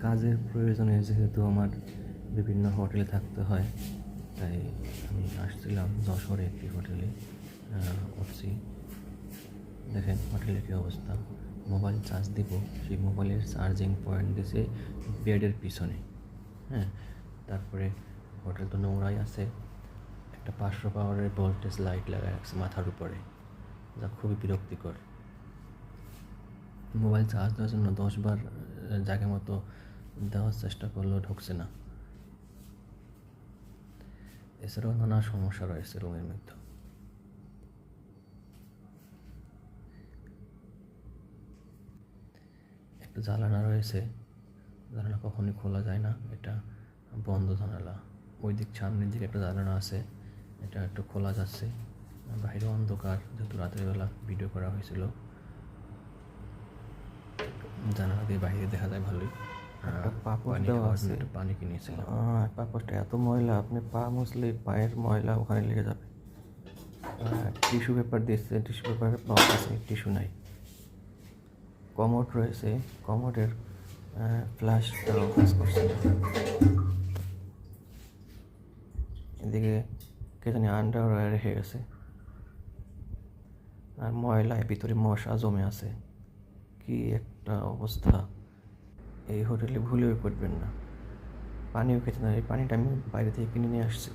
কাজের প্রয়োজনে যেহেতু আমার বিভিন্ন হোটেলে থাকতে হয়, তাই আমি আসছিলাম যশোরে একটি হোটেলে উঠছি। দেখেন হোটেলের কী অবস্থা। মোবাইল চার্জ দিব, সেই মোবাইলের চার্জিং পয়েন্ট দিয়েছে বেডের পিছনে। হ্যাঁ, তারপরে হোটেল তো নোংরাই আছে। একটা 500 পাওয়ারের ভোল্টেজ লাইট লাগায় রাখছে মাথার উপরে, যা খুবই বিরক্তিকর। মোবাইল চার্জ দেওয়ার জন্য 10 বার জায়গা মতো দেওয়ার চেষ্টা করলেও ঢুকছে না। এছাড়াও নানা সমস্যা রয়েছে রুমের মধ্যে। একটা জানালা রয়েছে, জানালা কখনোই খোলা যায় না, এটা বন্ধ জানালা। ওই দিক সামনের দিকে একটা জানালা আছে, এটা একটু খোলা যাচ্ছে। বাইরে অন্ধকার, যেহেতু রাতের বেলা ভিডিও করা হয়েছিল। জানালা দিয়ে বাইরে দেখা যায় ভালোই। একটা পাপোশ পানি দেওয়া খাওয়ার আছে। জন্য একটু পানি কিনেছিলাম। পাপোশটা এত ময়লা, আপনি পা মুছলে পায়ের ময়লা ওখানে লেগে যাবে। টিস্যু পেপার দিয়েছে, টিস্যু পেপারের বক্স আছে, টিস্যু নাই। কমোড রয়েছে, কমোডের ফ্ল্যাশটাও কাজ করছে না। এদিকে কে জানি আন্ডারওয়্যার রেখে গেছে, আর ময়লায় ভিতরে মশা জমে আছে। কি একটা অবস্থা! এই হোটেলে ভুলেও করবেন না। পানিও খেতে না, এই পানিটা আমি বাইরে থেকে কিনে নিয়ে আসছি।